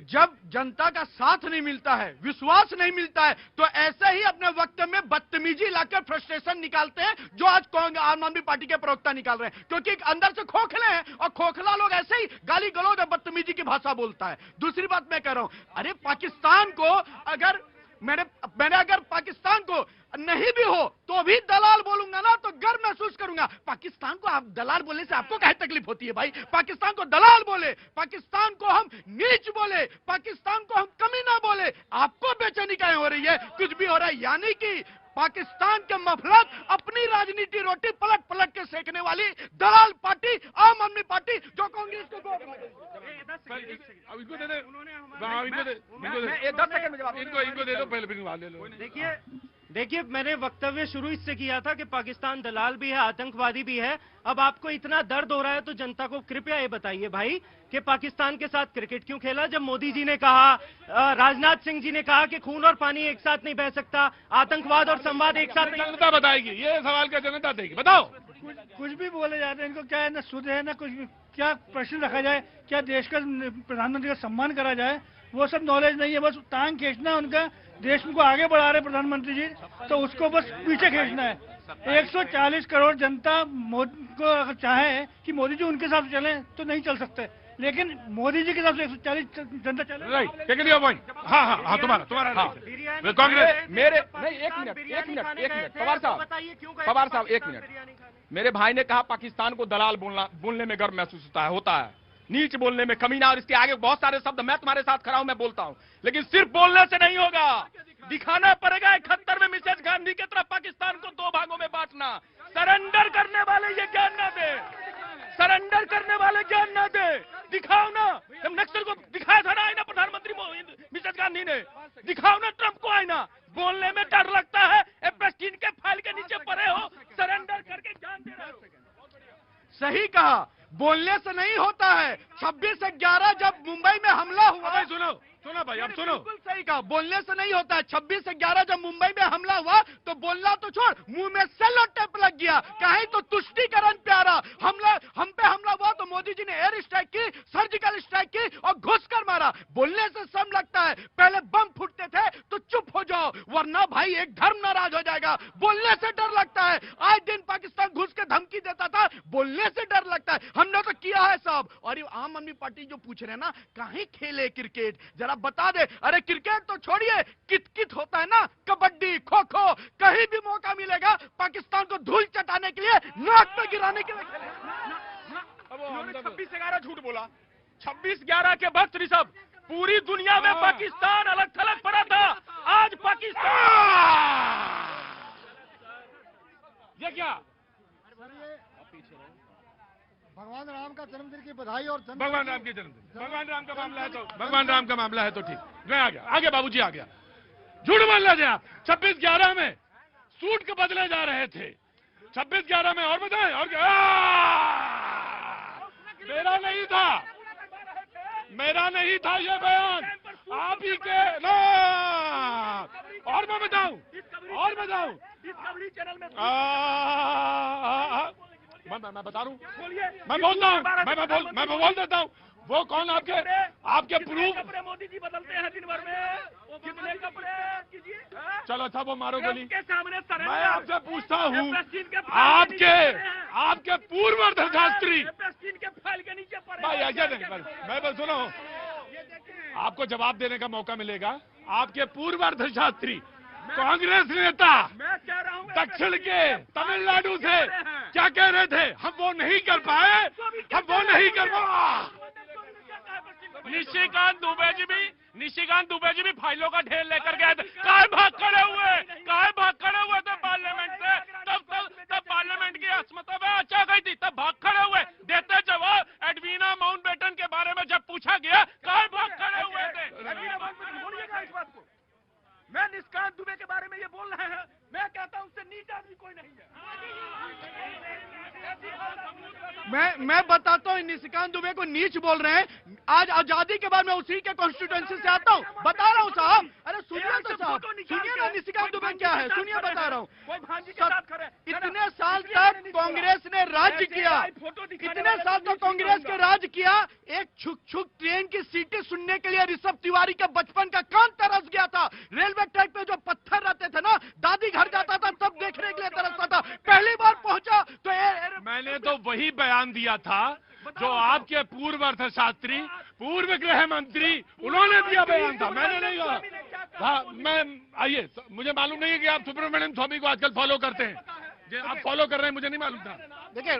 जब जनता का साथ नहीं मिलता है, विश्वास नहीं मिलता है, तो ऐसे ही अपने वक्त में बदतमीजी लाकर फ्रस्ट्रेशन निकालते हैं, जो आज आम आदमी पार्टी के प्रवक्ता निकाल रहे हैं, क्योंकि अंदर से खोखले हैं और खोखला लोग ऐसे ही गाली गलौज और बदतमीजी की भाषा बोलता है। दूसरी बात मैं कह रहा हूं, अरे पाकिस्तान को अगर मैंने अगर पाकिस्तान को नहीं भी हो तो भी दलाल बोलूंगा ना तो गर्व महसूस करूंगा। पाकिस्तान को आप दलाल बोलने से आपको क्या तकलीफ होती है भाई? पाकिस्तान को दलाल बोले, पाकिस्तान को हम नीच बोले, पाकिस्तान को हम कमी ना बोले, आपको बेचैनी काहे हो रही है? कुछ भी हो रहा है, यानी कि पाकिस्तान के मफलत अपनी राजनीति रोटी पलट पलट के सेकने वाली दलाल पार्टी आम आदमी पार्टी, जो कांग्रेस को इनको दे दे, इनको दे दो, पहले ले लो। देखिए मैंने वक्तव्य शुरू इससे किया था कि पाकिस्तान दलाल भी है, आतंकवादी भी है। अब आपको इतना दर्द हो रहा है तो जनता को कृपया ये बताइए भाई कि पाकिस्तान के साथ क्रिकेट क्यों खेला? जब मोदी जी ने कहा, राजनाथ सिंह जी ने कहा कि खून और पानी एक साथ नहीं बह सकता, आतंकवाद और संवाद एक साथ नहीं। जनता बताएगी, ये सवाल क्या जनता देगी? बताओ। कुछ भी बोले जाते हैं, इनको क्या है ना, सुध है ना कुछ भी। क्या प्रश्न रखा जाए, क्या देश का प्रधानमंत्री का सम्मान करा जाए, वो सब नॉलेज नहीं है। बस टांग खींचना उनका, देश को आगे बढ़ा रहे प्रधानमंत्री जी, तो उसको बस पीछे खींचना है। 140 करोड़ जनता को अगर चाहे कि मोदी जी उनके साथ चले तो नहीं चल सकते, लेकिन मोदी जी के साथ 140 जनता चले। राइट, टेक लिया पॉइंट। हाँ तुम्हारा कांग्रेस। मेरे नहीं, एक मिनट पवार साहब, एक मिनट। मेरे भाई ने कहा पाकिस्तान को दलाल बोलने में गर्व महसूस होता है, नीच बोलने में, कमीना, और इसके आगे बहुत सारे शब्द। मैं तुम्हारे साथ खड़ा हूं, मैं बोलता हूं, लेकिन सिर्फ बोलने से नहीं होगा, दिखाना पड़ेगा। 71 में मिसेज गांधी की तरह पाकिस्तान को 2 भागों में बांटना। सरेंडर करने वाले ये ज्ञान ना दे, सरेंडर करने वाले ज्ञान ना दे, दिखाओ ना। जब नक्सल को दिखाया था ना आईना प्रधानमंत्री मिसेज गांधी ने, दिखाओ ना ट्रंप को आईना। बोलने में डर लगता है, एप्रेस्टीन के फाइल के नीचे पड़े हो, सरेंडर करके ज्ञान दे रहे हो। सही कहा, बोलने से नहीं होता है। 26/11 जब मुंबई में हमला हुआ, सुनो भाई, अब सुनो। बिल्कुल सही कहा, बोलने से नहीं होता है। 26/11 जब मुंबई में हमला हुआ तो बोलना तो छोड़, मुंह में सेलो टेप लग गया। कहीं तो तुष्टीकरण प्यारा, हम पे हमला हुआ तो मोदी जी ने एयर स्ट्राइक की, सर्जिकल स्ट्राइक की और घुसकर मारा। बोलने से सम लगता है, पहले बम फूटते थे तो चुप हो जाओ, वरना भाई एक धर्म नाराज हो जाएगा। बोलने से डर लगता है, आज दिन पाकिस्तान घुस के धमकी देता था, बोलने से डर लगता है। हमने तो किया है सब। और ये आम आदमी पार्टी जो पूछ रहे हैं ना, कहीं खेले क्रिकेट, जरा बता दे। अरे क्रिकेट तो छोड़िए, कित होता है ना, कबड्डी, खो खो, कहीं भी मौका मिलेगा पाकिस्तान को धूल चटाने के लिए, नाक पे गिराने के लिए खेले। 26/11 झूठ बोला। 26/11 के वक्त ऋषभ पूरी दुनिया में पाकिस्तान अलग थलग पड़ा था। आज पाकिस्तान, ये क्या? भगवान राम का जन्मदिन की बधाई। और भगवान राम के जन्मदिन, भगवान राम का मामला है तो भगवान राम का मामला है तो ठीक। मैं आ गया बाबूजी आ गया। झूठ बोल रहे थे आप। 26/11 में सूट के बदले जा रहे थे। 26/11 में और बताएं, और क्या? मेरा नहीं था ये बयान, आप ही के ना। और मैं बताऊं, मैं बता रहा हूं, मैं बोलता हूं, मैं बोल देता हूं। वो कौन आपके प्रूफ? मोदी जी बदलते हैं दिन भर में, कितने कपड़े कीजिए। चलो अच्छा, वो मारो गोली। के सामने मैं आपसे पूछता हूँ, आपके पूर्व अर्थशास्त्री के फाइल के नीचे पड़े भाई, ऐसे नहीं, मैं बस सुनो, आपको जवाब देने का मौका मिलेगा। आपके पूर्व अर्थशास्त्री कांग्रेस नेता दक्षिण के तमिलनाडु से क्या कह रहे थे? हम वो नहीं कर पाए, हम वो नहीं कर पाए। निशिकांत दुबे जी भी फाइलों का ढेर लेकर गए थे। काहे भाग खड़े हुए थे पार्लियामेंट से? तब पार्लियामेंट की असमता में अच्छा गई थी, तब भाग खड़े हुए। देते जवाब। एडवीना माउंटबेटन के बारे में जब पूछा गया, काहे भाग खड़े हुए थे? बोलिएगा इस बात को। मैं निशिकांत दुबे के बारे में ये बोल रहे हैं, मैं कहता हूं उससे नीचा आदमी कोई नहीं है। मैं बताता हूँ, निशिकांत दुबे को नीच बोल रहे हैं। आज आजादी के बाद मैं उसी के कॉन्स्टिट्यूएंसी से आता हूँ, बता रहा हूँ साहब। अरे सुनिए तो साहब, सुनिए ना निशिकांत दुबे क्या है, सुनिए बता रहा हूँ। इतने साल तक कांग्रेस ने राज्य किया, इतने साल तक कांग्रेस के राज किया। एक छुक छुक ट्रेन की सीटें सुनने के लिए ऋषभ तिवारी के बचपन का कान तरस गया था। रेलवे ट्रैक पे जो पत्थर रहते थे ना, दादी घर जाता था तब देखने के लिए तरसता था। पहली बार पहुंचा तो मैंने तो वही बयान दिया था जो आपके पूर्व अर्थशास्त्री, पूर्व गृह मंत्री, उन्होंने दिया बयान था, मैंने नहीं कहा। हाँ, मैं आइए, मुझे मालूम नहीं है कि आप सुब्रमण्यम स्वामी को आजकल फॉलो करते हैं। आप फॉलो कर रहे हैं, मुझे नहीं मालूम था। देखिए,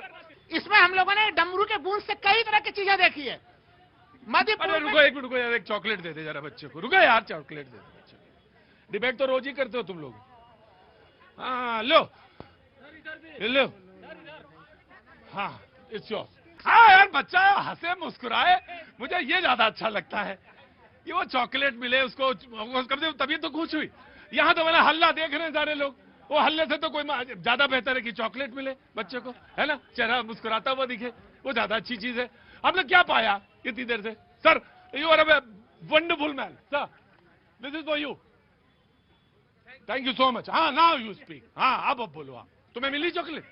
इसमें हम लोगों ने डमरू के गूंज से कई तरह की चीजें देखी है। अरे रुको एक मिनट, रुको यार, एक चॉकलेट दे दे जरा बच्चे को। रुको यार, चॉकलेट दे दे बच्चे को। डिबेट तो रोज ही करते हो तुम लोग। हाँ लो लो, हाँ इट्स योर्स। हाँ यार, बच्चा हंसे मुस्कुराए, मुझे ये ज्यादा अच्छा लगता है कि वो चॉकलेट मिले उसको, कम से तभी तो खुश हुई। यहाँ तो मैंने हल्ला देख रहे हैं सारे लोग, वो हल्ले से तो कोई ज्यादा बेहतर है कि चॉकलेट मिले बच्चे को, है ना, चेहरा मुस्कुराता हुआ दिखे, वो ज्यादा अच्छी चीज है। आपने क्या पाया इतनी देर से? Sir, you are a wonderful man sir, this is for you, thank you so much. हाँ नाउ यू स्पीक। हाँ अब बोलो आप, तुम्हें मिली चॉकलेट?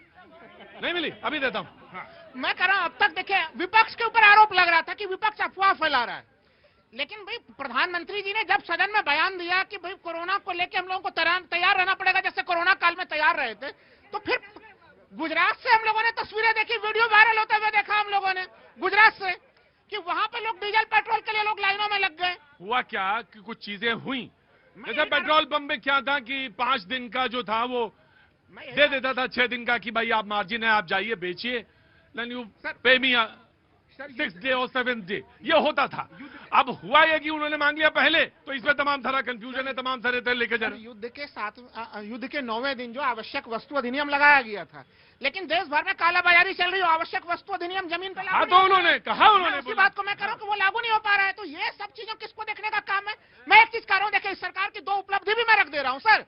नहीं मिली, अभी देता हूँ। हाँ। मैं कह रहा हूं, अब तक देखिए विपक्ष के ऊपर आरोप लग रहा था कि विपक्ष अफवाह फैला रहा है, लेकिन भाई प्रधानमंत्री जी ने जब सदन में बयान दिया कि भाई कोरोना को लेकर हम लोगों को तैयार रहना पड़ेगा जैसे कोरोना काल में तैयार रहे थे, तो फिर गुजरात से हम लोगों ने तस्वीरें देखी, वीडियो वायरल होते हुए देखा हम लोगों ने गुजरात से कि वहां पे लोग डीजल पेट्रोल के लिए लोग लाइनों में लग गए। हुआ क्या कि कुछ चीजें हुई, जैसे पेट्रोल पंप में क्या था कि 5 दिन का जो था वो दे देता था 6 दिन का कि भाई आप मार्जिन है, आप जाइए बेचिए, देन यू पे मी 6 डे और 7 डे, ये होता था। अब हुआ ये कि उन्होंने मांग लिया पहले, तो इसमें तमाम सारा कंफ्यूजन है, तमाम सारे तेल लेके जा रहे। युद्ध के 9वें दिन जो आवश्यक वस्तु अधिनियम लगाया गया था, लेकिन देश भर में कालाबाजारी चल रही है, आवश्यक वस्तु अधिनियम जमीन पर लागू। तो उन्होंने कहा, उन्होंने उसी बात को मैं कह रहा हूं कि वो लागू नहीं हो पा रहा है, तो ये सब चीजों किसको देखने का काम है? मैं एक चीज कह रहा हूं, देखिए सरकार की 2 उपलब्धि भी मैं रख दे रहा हूं सर।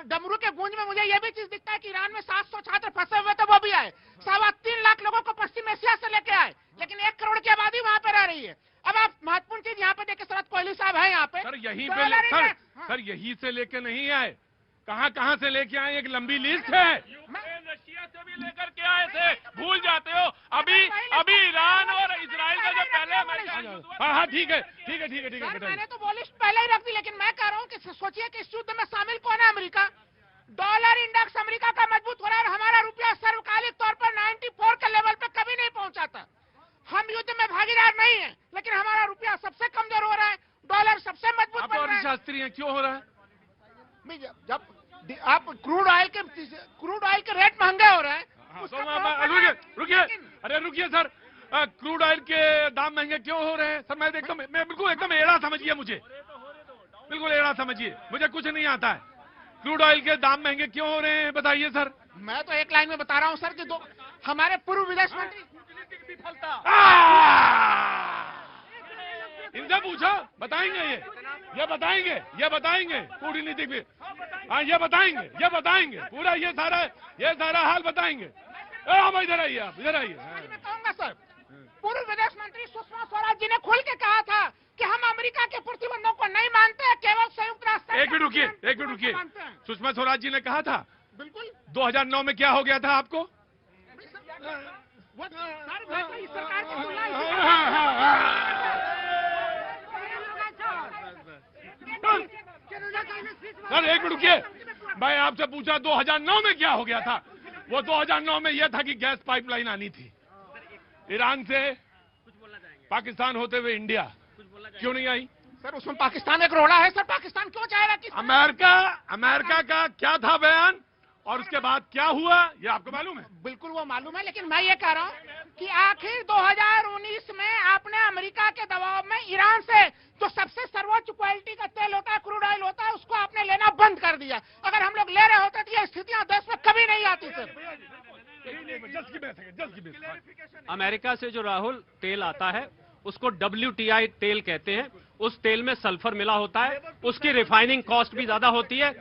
डमरू के गूंज में मुझे यह भी चीज दिखता है कि ईरान में 700 छात्र फंसे हुए थे, वो भी आए। 3.25 लाख लोगों को पश्चिम एशिया से लेके आए, लेकिन 1 करोड़ की आबादी वहां पर रह रही है। अब आप महत्वपूर्ण चीज यहाँ पे देखिए, शरद कोहली साहब है यहाँ पे, सर यहीं पे सर यहीं से लेके नहीं आए, कहां से लेके आए, एक लंबी लिस्ट है। रशिया से भी लेकर के आए थे, भूल जाते हो। अभी ईरान और इजराइल का जो पहले। हाँ ठीक है। मैंने तो वो लिस्ट पहले ही रख दी, लेकिन मैं कह रहा हूँ कि सोचिए कि इस युद्ध में शामिल कौन है? अमेरिका। डॉलर इंडेक्स अमेरिका का मजबूत हो रहा है, हमारा रुपया सर्वकालिक तौर पर 94 के लेवल पे कभी नहीं पहुंचा था। हम युद्ध में भागीदार नहीं है, लेकिन हमारा रुपया सबसे कमजोर हो रहा है, डॉलर सबसे मजबूत बन रहा है। शास्त्री हैं, क्यों हो रहा है? जब आप क्रूड ऑयल के रेट महंगे हो रहे हैं। रुकिए सर, क्रूड ऑयल के दाम महंगे क्यों हो रहे हैं? सर मैं बिल्कुल एकदम एड़ा समझिए, मुझे बिल्कुल एड़ा समझिए, मुझे कुछ नहीं आता है। क्रूड ऑयल के दाम महंगे क्यों हो रहे हैं, बताइए सर। मैं तो एक लाइन में बता रहा हूं सर कि हमारे पूर्व विदेश मंत्री इनसे पूछो, बताएंगे ये बताएंगे कूटनीतिक भी। हाँ ये बताएंगे पूरा ये सारा हाल बताएंगे। हम इधर आइए, आप इधर आइए। मैं कहूंगा सर, पूर्व विदेश मंत्री सुषमा स्वराज जी ने खुल के कहा था कि हम अमेरिका के प्रतिबंधों को नहीं मानते हैं, केवल संयुक्त राष्ट्र। एक मिनट रुकिए। सुषमा स्वराज जी ने कहा था, बिल्कुल। 2009 में क्या हो गया था आपको? सरकार की सर एक मिनट रुकिए, मैं आपसे पूछा 2009 में क्या हो गया था? वो 2009 में यह था कि गैस पाइपलाइन आनी थी ईरान से पाकिस्तान होते हुए इंडिया, क्यों नहीं आई? सर उसमें पाकिस्तान एक रोड़ा है सर, पाकिस्तान क्यों चाहेगा कि अमेरिका का क्या था बयान और उसके बाद क्या हुआ, ये आपको मालूम है? बिल्कुल वो मालूम है, लेकिन मैं ये कह रहा हूँ कि आखिर 2019 में आपने अमेरिका के दबाव में ईरान से जो सबसे सर्वोच्च क्वालिटी का तेल होता है, क्रूड ऑयल होता है, उसको आपने लेना बंद कर दिया। अगर हम लोग ले रहे होते तो ये स्थितियां देश में कभी नहीं आती सर। अमेरिका से जो राहुल तेल आता है उसको WTI तेल कहते हैं। उस तेल में सल्फर मिला होता है, उसकी रिफाइनिंग कॉस्ट भी ज्यादा होती है।